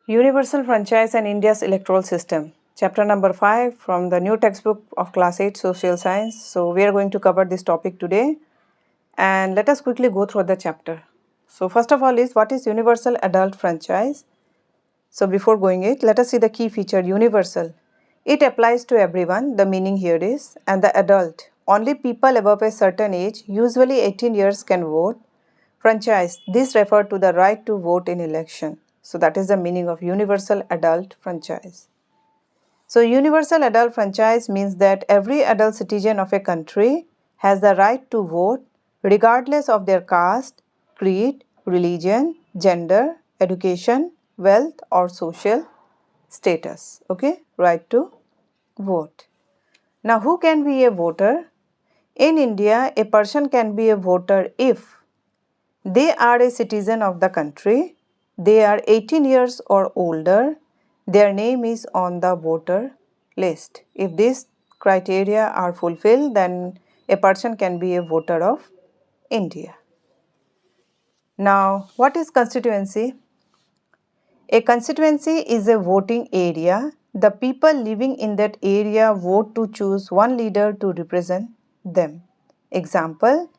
Universal Franchise and India's Electoral System. Chapter number 5 from the new textbook of Class 8 Social Science. So we are going to cover this topic today and let us quickly go through the chapter. So first of all is what is Universal Adult Franchise? So before going it, let us see the key feature universal. It applies to everyone, the meaning here is, and the adult. Only people above a certain age, usually 18 years, can vote. Franchise, this refers to the right to vote in election. So that is the meaning of universal adult franchise. So universal adult franchise means that every adult citizen of a country has the right to vote regardless of their caste, creed, religion, gender, education, wealth or social status. Okay, right to vote. Now who can be a voter? In India, a person can be a voter if they are a citizen of the country, they are 18 years or older, their name is on the voter list. If these criteria are fulfilled, then a person can be a voter of India. Now, what is constituency? A constituency is a voting area. The people living in that area vote to choose one leader to represent them. Example,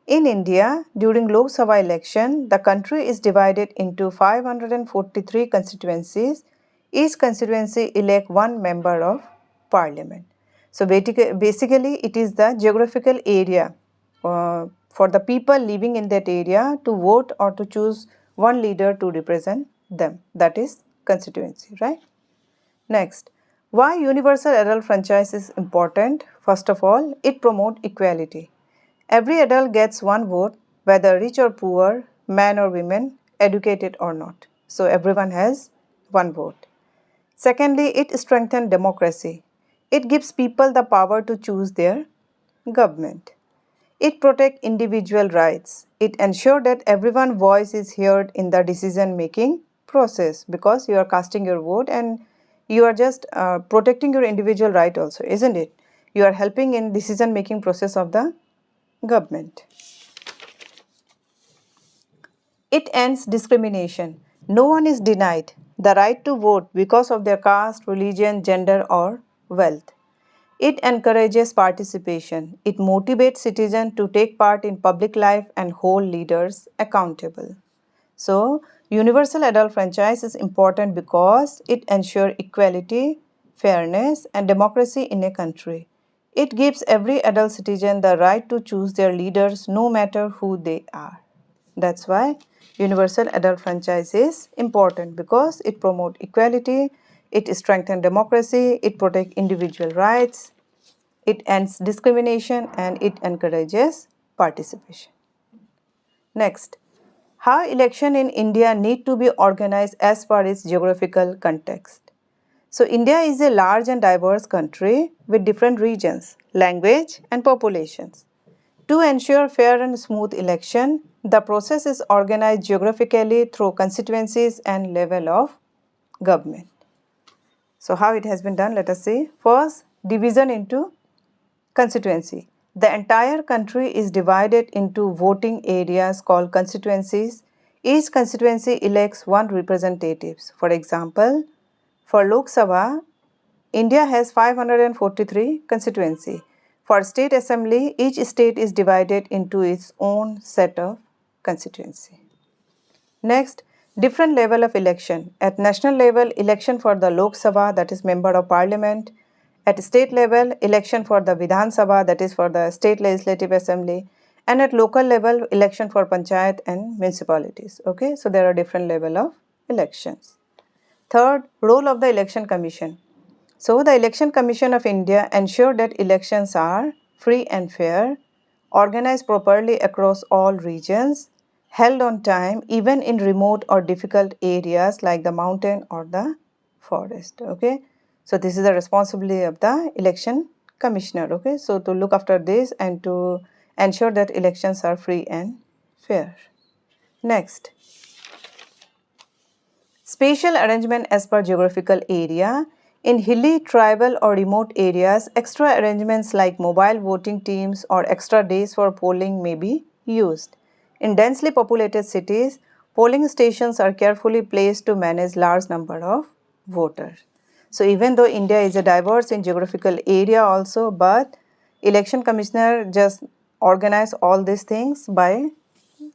in India, during Lok Sabha election, the country is divided into 543 constituencies. Each constituency elect one member of parliament. So basically, it is the geographical area for the people living in that area to vote or to choose one leader to represent them. That is constituency, right? Next, why universal adult franchise is important? First of all, it promotes equality. Every adult gets one vote, whether rich or poor, man or women, educated or not. So everyone has one vote. Secondly, it strengthens democracy. It gives people the power to choose their government. It protects individual rights. It ensures that everyone's voice is heard in the decision making process because you are casting your vote and you are just protecting your individual right also, isn't it? You are helping in decision making process of the government. It ends discrimination. No one is denied the right to vote because of their caste, religion, gender or wealth. It encourages participation. It motivates citizens to take part in public life and hold leaders accountable. So, universal adult franchise is important because it ensures equality, fairness, and democracy in a country. It gives every adult citizen the right to choose their leaders no matter who they are. That's why universal adult franchise is important because it promotes equality, it strengthens democracy, it protects individual rights, it ends discrimination, and it encourages participation. Next, how election in India need to be organized as per its geographical context. So India is a large and diverse country with different regions, language and populations. To ensure fair and smooth election, the process is organized geographically through constituencies and level of government. So how it has been done, let us see. First, division into constituency. The entire country is divided into voting areas called constituencies. Each constituency elects one representative. For example, for Lok Sabha, India has 543 constituencies. For state assembly, each state is divided into its own set of constituency. Next, different level of election. At national level, election for the Lok Sabha, that is member of parliament. At state level, election for the Vidhan Sabha, that is for the state legislative assembly. And at local level, election for panchayat and municipalities. Okay, so there are different level of elections. Third, role of the election commission. So the Election Commission of India ensure that elections are free and fair, organized properly across all regions, held on time even in remote or difficult areas like the mountain or the forest. Okay, so this is the responsibility of the election commissioner. Okay, so to look after this and to ensure that elections are free and fair. Next, spatial arrangement as per geographical area. In hilly, tribal or remote areas, extra arrangements like mobile voting teams or extra days for polling may be used. In densely populated cities, Polling stations are carefully placed to manage large number of voters. So even though India is a diverse in geographical area also, but election commissioner just organize all these things by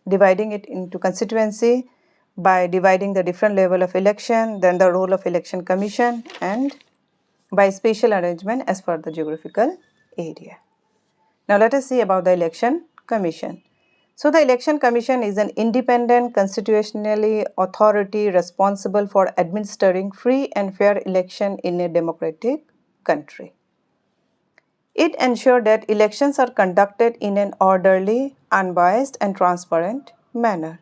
dividing it into constituency, by dividing the different level of election, then the role of election commission, and by spatial arrangement as per the geographical area. Now let us see about the election commission. So the election commission is an independent constitutionally authority responsible for administering free and fair election in a democratic country. It ensures that elections are conducted in an orderly, unbiased and transparent manner.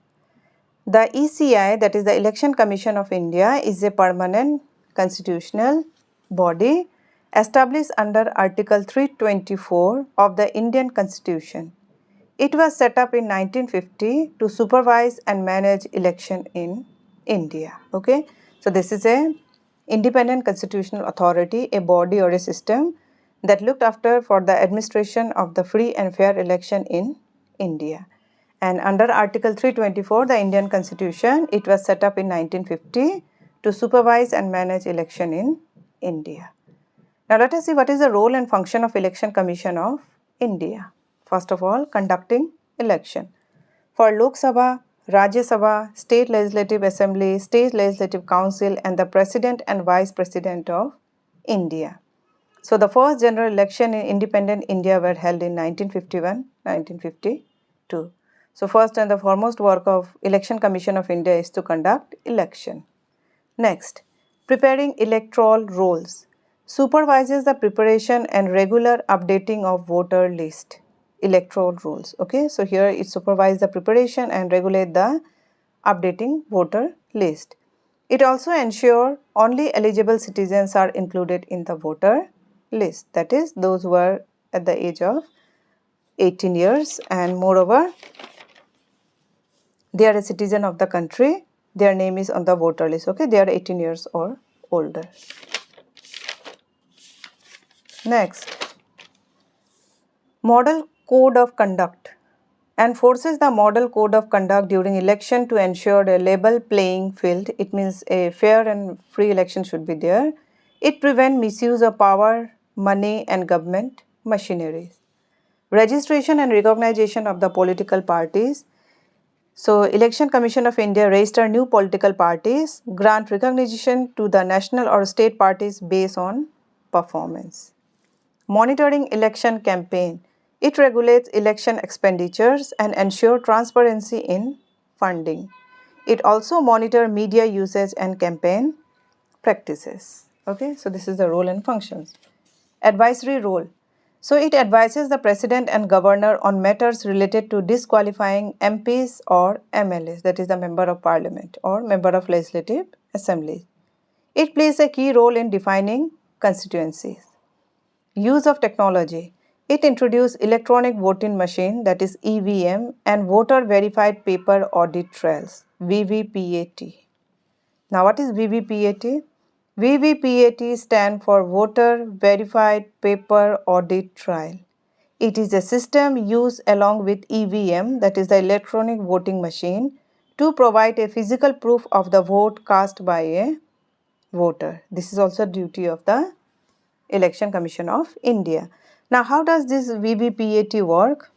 The ECI, that is the Election Commission of India, is a permanent constitutional body established under Article 324 of the Indian Constitution. It was set up in 1950 to supervise and manage election in India. Okay, so this is a independent constitutional authority, a body or a system that looked after for the administration of the free and fair election in India. And under Article 324, the Indian Constitution, it was set up in 1950 to supervise and manage election in India. Now let us see what is the role and function of Election Commission of India. First of all, conducting election. For Lok Sabha, Rajya Sabha, State Legislative Assembly, State Legislative Council and the President and Vice President of India. So the first general election in independent India were held in 1951-1952. So first and the foremost work of Election Commission of India is to conduct election. Next, preparing electoral rolls. Supervises the preparation and regular updating of voter list. Electoral rolls. Okay, so here it supervises the preparation and regulate the updating voter list. It also ensures only eligible citizens are included in the voter list, that is those who are at the age of 18 years and moreover they are a citizen of the country, their name is on the voter list. Okay, they are 18 years or older. Next, model code of conduct. Enforces the model code of conduct during election to ensure a level playing field. It means a fair and free election should be there. It prevents misuse of power, money and government machineries. Registration and recognition of the political parties. So, Election Commission of India register new political parties, grant recognition to the national or state parties based on performance. Monitoring election campaign. It regulates election expenditures and ensure transparency in funding. It also monitors media usage and campaign practices. Okay, so this is the role and functions. Advisory role. So it advises the president and governor on matters related to disqualifying MPs or MLAs, that is the member of parliament or member of legislative assembly. It plays a key role in defining constituencies. Use of technology. It introduced electronic voting machine, that is EVM, and voter verified paper audit trails, VVPAT. Now what is VVPAT? VVPAT stands for Voter Verified Paper Audit Trail. It is a system used along with EVM, that is the electronic voting machine, to provide a physical proof of the vote cast by a voter. This is also duty of the Election Commission of India. Now, how does this VVPAT work?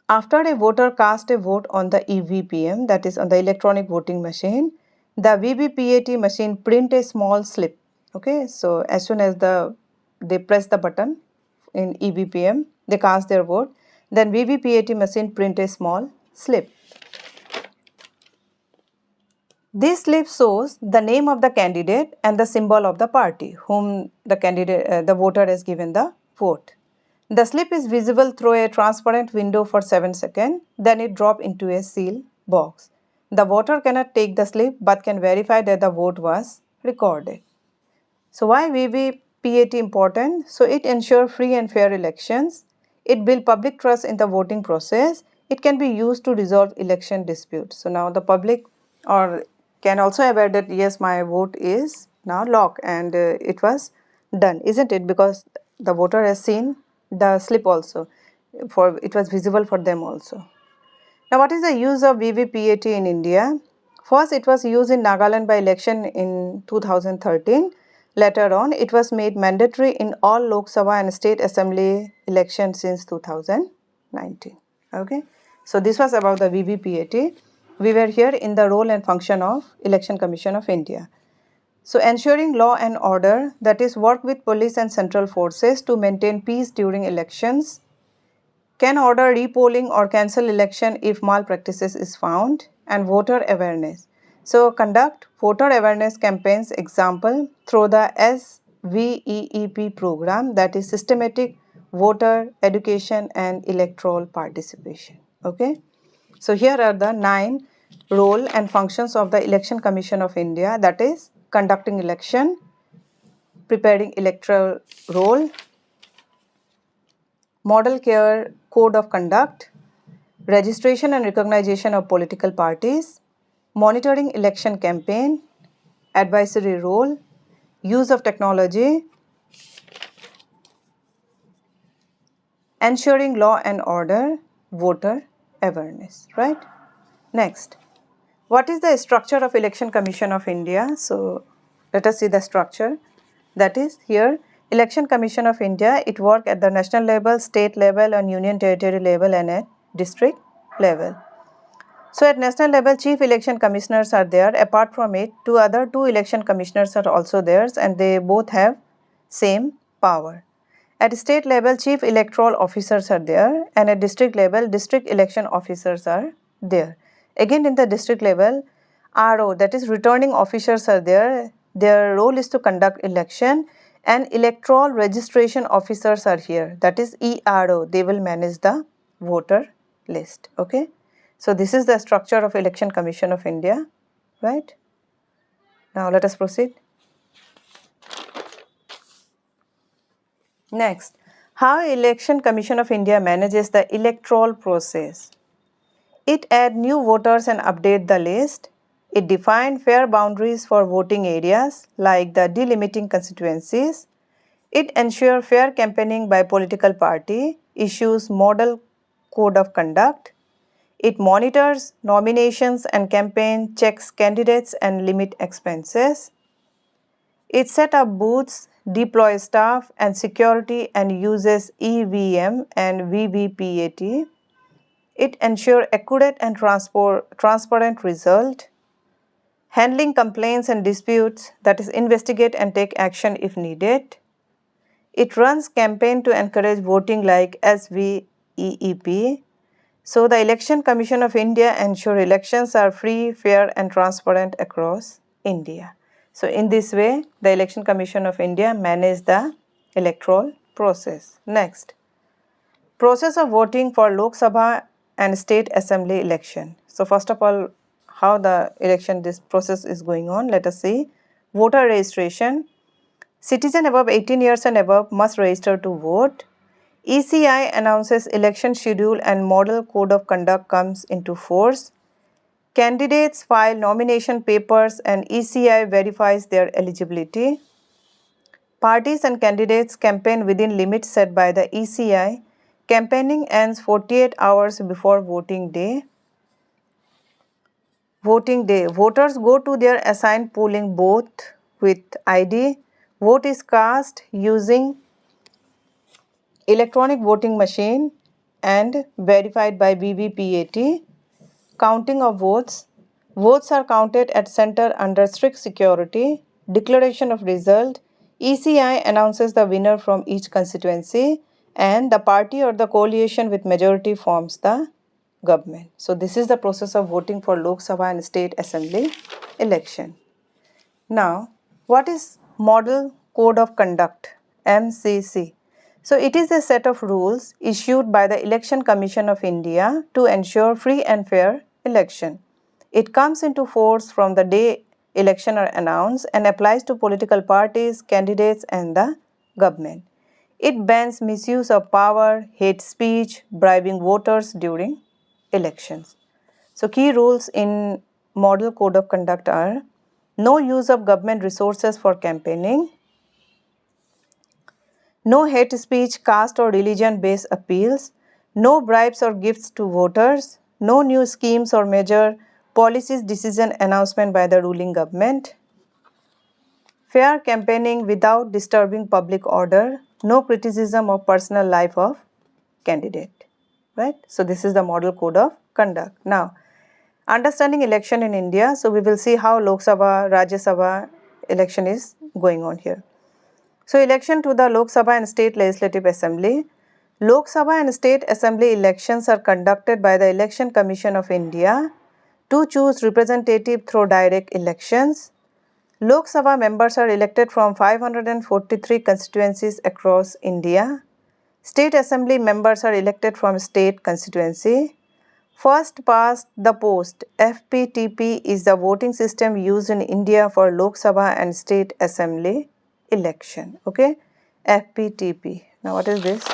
After a voter casts a vote on the EVPM, that is on the electronic voting machine, the VVPAT machine print a small slip. Okay, so as soon as they press the button in EVPM, they cast their vote, then VVPAT machine print a small slip. This slip shows the name of the candidate and the symbol of the party whom the voter has given the vote. The slip is visible through a transparent window for 7 seconds, then it drops into a seal box. The voter cannot take the slip but can verify that the vote was recorded. So why VVPAT important? So it ensures free and fair elections. It builds public trust in the voting process. It can be used to resolve election disputes. So now the public can also aware that yes, my vote is now locked and it was done, isn't it? Because the voter has seen the slip also, it was visible for them also. Now, what is the use of VVPAT in India? First, it was used in Nagaland by election in 2013. Later on, it was made mandatory in all Lok Sabha and State Assembly elections since 2019. Okay, so this was about the VVPAT. We were here in the role and function of Election Commission of India. So, ensuring law and order, that is, work with police and central forces to maintain peace during elections, can order repolling or cancel election if malpractices is found, and voter awareness. So conduct voter awareness campaigns, example through the SVEEP program, that is systematic voter education and electoral participation. Okay. So here are the 9 role and functions of the Election Commission of India, that is conducting election, preparing electoral roll, model care code of conduct, registration and recognition of political parties, monitoring election campaign, advisory role, use of technology, ensuring law and order, voter awareness, right? Next, what is the structure of Election Commission of India? So let us see the structure. That is, here Election Commission of India, it work at the national level, state level and union territory level and at district level. So at national level, chief election commissioners are there. Apart from it, two election commissioners are also there, and they both have same power. At state level, chief electoral officers are there, and at district level, district election officers are there. Again, in the district level, RO, that is returning officers are there. Their role is to conduct election, and electoral registration officers are here. That is ERO. They will manage the voter list. Okay. So this is the structure of Election Commission of India, right? Now let us proceed. Next, how Election Commission of India manages the electoral process. It add new voters and update the list. It define fair boundaries for voting areas like the delimiting constituencies. It ensure fair campaigning by political party, issues model code of conduct. It monitors nominations and campaign, checks candidates and limit expenses. It set up booths, deploys staff and security and uses EVM and VVPAT. It ensures accurate and transparent result. Handling complaints and disputes, that is investigate and take action if needed. It runs campaign to encourage voting like SVEEP. So the Election Commission of India ensure elections are free, fair and transparent across India. So in this way, the Election Commission of India manage the electoral process. Next, process of voting for Lok Sabha and State Assembly election. So first of all, how the election, this process is going on, let us see. Voter registration. Citizen above 18 years and above must register to vote. ECI announces election schedule and model code of conduct comes into force. Candidates file nomination papers and ECI verifies their eligibility. Parties and candidates campaign within limits set by the ECI. Campaigning ends 48 hours before voting day. Voting day. Voters go to their assigned polling booth with ID. Vote is cast using electronic voting machine and verified by VVPAT. Counting of votes. Votes are counted at center under strict security. Declaration of result. ECI announces the winner from each constituency and the party or the coalition with majority forms the government. So this is the process of voting for Lok Sabha and State Assembly election. Now, what is Model Code of Conduct, MCC? So it is a set of rules issued by the Election Commission of India to ensure free and fair election. It comes into force from the day election are announced and applies to political parties, candidates and the government. It bans misuse of power, hate speech, bribing voters during elections. So key rules in Model Code of Conduct are: no use of government resources for campaigning, no hate speech, caste or religion based appeals, no bribes or gifts to voters, No new schemes or major policies decision announcement by the ruling government. Fair campaigning without disturbing public order. No criticism of personal life of candidate. Right? So this is the model code of conduct. Now, understanding election in India. So we will see how Lok Sabha, Rajya Sabha election is going on here. So election to the Lok Sabha and State Legislative Assembly. Lok Sabha and State Assembly elections are conducted by the Election Commission of India to choose representative through direct elections. Lok Sabha members are elected from 543 constituencies across India. State Assembly members are elected from state constituency. First past the post FPTP is the voting system used in India for Lok Sabha and State Assembly election. Okay, FPTP. Now what is this?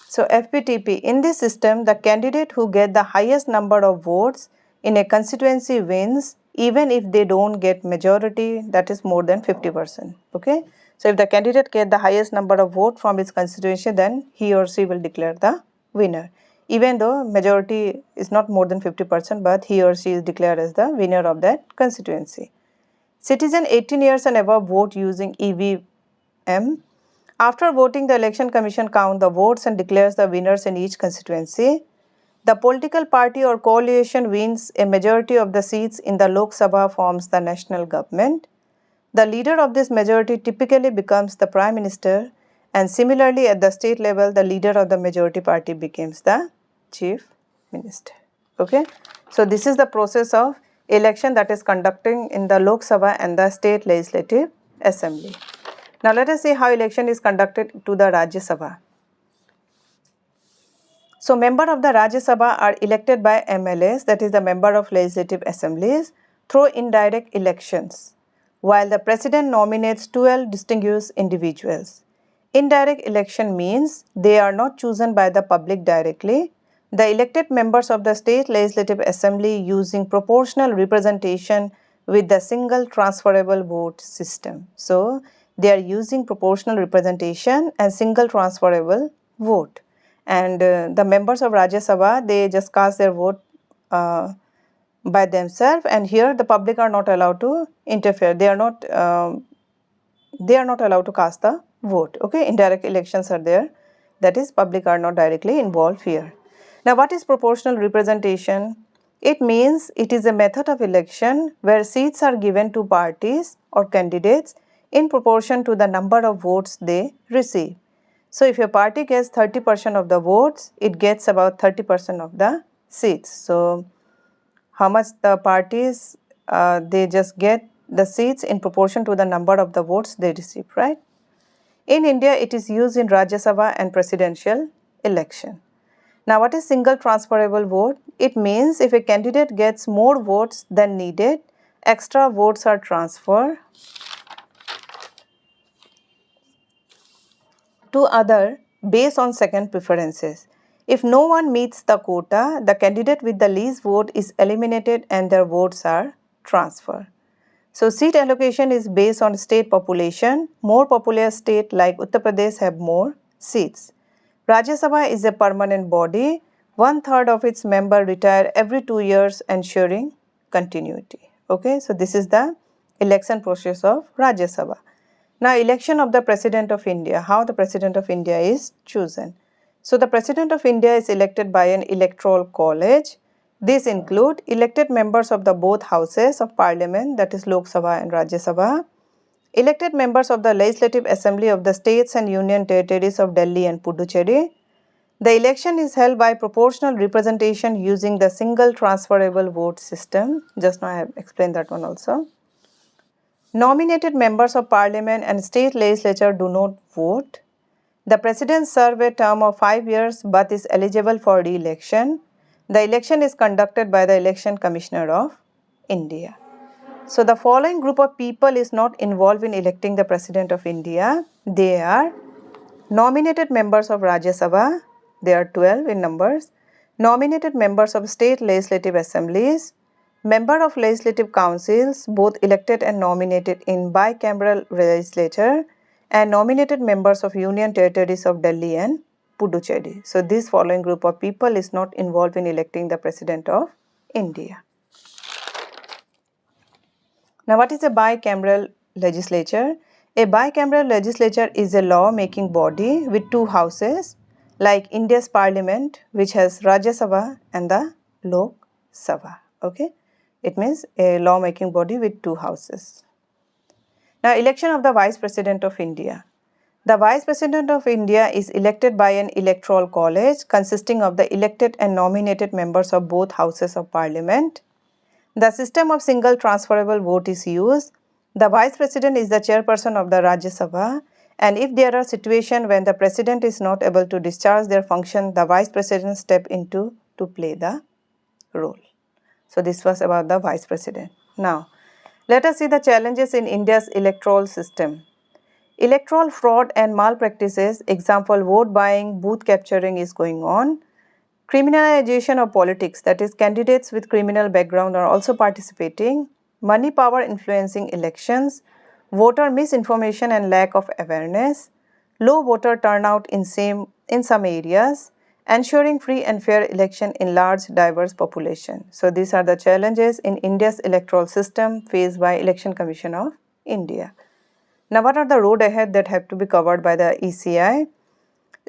So FPTP, in this system, the candidate who get the highest number of votes in a constituency wins even if they don't get majority, that is more than 50%. Okay. So if the candidate get the highest number of votes from his constituency, then he or she will declare the winner. Even though majority is not more than 50%, but he or she is declared as the winner of that constituency. Citizen 18 years and above vote using EVM. After voting, the Election Commission counts the votes and declares the winners in each constituency. The political party or coalition wins a majority of the seats in the Lok Sabha forms the national government. The leader of this majority typically becomes the Prime Minister, and similarly at the state level, the leader of the majority party becomes the Chief Minister. Okay, so this is the process of election that is conducting in the Lok Sabha and the State Legislative Assembly. Now let us see how election is conducted to the Rajya Sabha. So member of the Rajya Sabha are elected by MLAs, that is the member of legislative assemblies, through indirect elections, while the president nominates 12 distinguished individuals. Indirect election means they are not chosen by the public directly. The elected members of the state legislative assembly using proportional representation with the single transferable vote system. So they are using proportional representation and single transferable vote. And the members of Rajya Sabha, they just cast their vote by themselves, and here the public are not allowed to interfere. They are not allowed to cast the vote. Okay, indirect elections are there, that is public are not directly involved here. Now what is proportional representation? It means it is a method of election where seats are given to parties or candidates in proportion to the number of votes they receive. So if your party gets 30% of the votes, it gets about 30% of the seats. So how much the parties, they just get the seats in proportion to the number of the votes they receive, right? In India, it is used in Rajya Sabha and presidential election. Now, what is single transferable vote? It means if a candidate gets more votes than needed, extra votes are transferred to other based on second preferences. If no one meets the quota, the candidate with the least vote is eliminated and their votes are transferred. So seat allocation is based on state population. More populous states like Uttar Pradesh have more seats. Rajya Sabha is a permanent body. 1/3 of its members retire every 2 years, ensuring continuity. Okay, so this is the election process of Rajya Sabha. Now, election of the President of India, how the President of India is chosen. So, the President of India is elected by an electoral college. These include elected members of the both houses of parliament, that is Lok Sabha and Rajya Sabha, elected members of the Legislative Assembly of the states and union territories of Delhi and Puducherry. The election is held by proportional representation using the single transferable vote system. Just now I have explained that one also. Nominated members of parliament and state legislature do not vote. The president serves a term of 5 years but is eligible for re-election. The election is conducted by the Election Commissioner of India. So the following group of people is not involved in electing the President of India. They are nominated members of Rajya Sabha, they are 12 in numbers, nominated members of state legislative assemblies, member of legislative councils, both elected and nominated in bicameral legislature, and nominated members of union territories of Delhi and Puducherry. So this following group of people is not involved in electing the President of India. Now, what is a bicameral legislature? A bicameral legislature is a law-making body with two houses, like India's parliament, which has Rajya Sabha and the Lok Sabha. Okay, it means a law-making body with two houses. Now, election of the Vice President of India. The Vice President of India is elected by an electoral college consisting of the elected and nominated members of both houses of parliament. The system of single transferable vote is used. The Vice President is the chairperson of the Rajya Sabha, and if there are situations when the President is not able to discharge their function, the Vice President step into to play the role. So this was about the Vice President. Now, let us see the challenges in India's electoral system. Electoral fraud and malpractices, example vote buying, booth capturing is going on. Criminalization of politics, that is candidates with criminal background are also participating. Money power influencing elections. Voter misinformation and lack of awareness. Low voter turnout in some areas. Ensuring free and fair election in large diverse population. So these are the challenges in India's electoral system faced by Election Commission of India. Now, what are the road ahead that have to be covered by the ECI?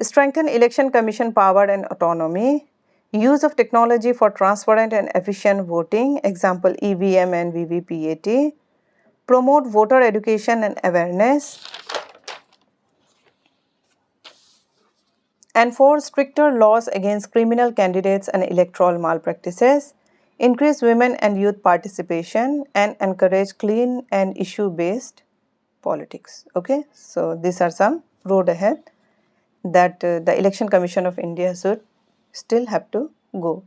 Strengthen Election Commission power and autonomy. Use of technology for transparent and efficient voting, example EVM and VVPAT. Promote voter education and awareness. Enforce stricter laws against criminal candidates and electoral malpractices. Increase women and youth participation and encourage clean and issue-based politics. Okay, so these are some road ahead that the Election Commission of India should still have to go.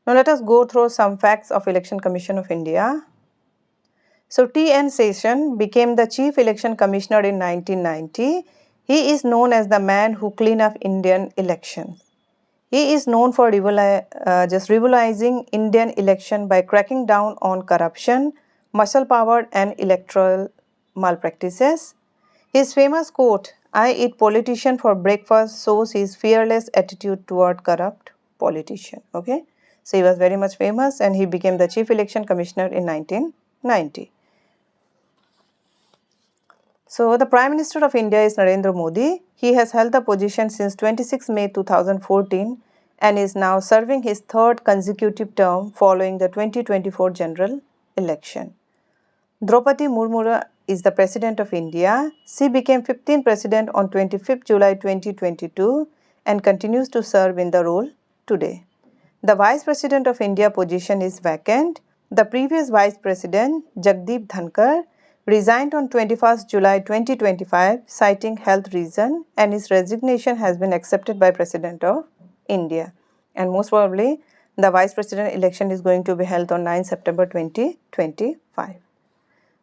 Now let us go through some facts of Election Commission of India. So T.N. Seshan became the Chief Election Commissioner in 1990. He is known as the man who cleaned up Indian elections. He is known for revolutionizing Indian election by cracking down on corruption, muscle power and electoral malpractices. His famous quote, "I eat politician for breakfast," shows his fearless attitude toward corrupt politician. Okay, so he was very much famous and he became the Chief Election Commissioner in 1990. So the Prime Minister of India is Narendra Modi. He has held the position since 26 May 2014 and is now serving his third consecutive term following the 2024 general election. Draupadi Murmu is the President of India. She became 15th President on 25th July 2022 and continues to serve in the role today. The Vice President of India position is vacant. The previous Vice President, Jagdeep Dhankar, resigned on 21st July 2025 citing health reason, and his resignation has been accepted by President of India. And most probably, the Vice President election is going to be held on 9 September 2025.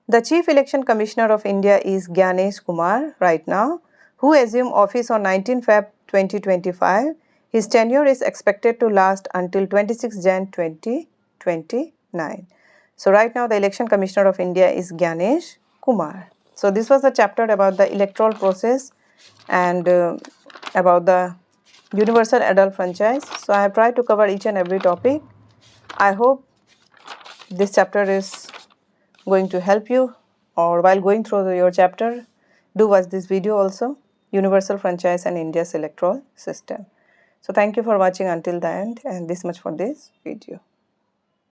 The Chief Election Commissioner of India is Gyanesh Kumar right now, who assumed office on 19 Feb 2025. His tenure is expected to last until 26 Jan 2029. So right now the Election Commissioner of India is Gyanesh Kumar. So this was the chapter about the electoral process and about the universal adult franchise. So I have tried to cover each and every topic. I hope this chapter is going to help you, or while going through your chapter, do watch this video also, Universal Franchise and India's Electoral System. So thank you for watching until the end, and this much for this video.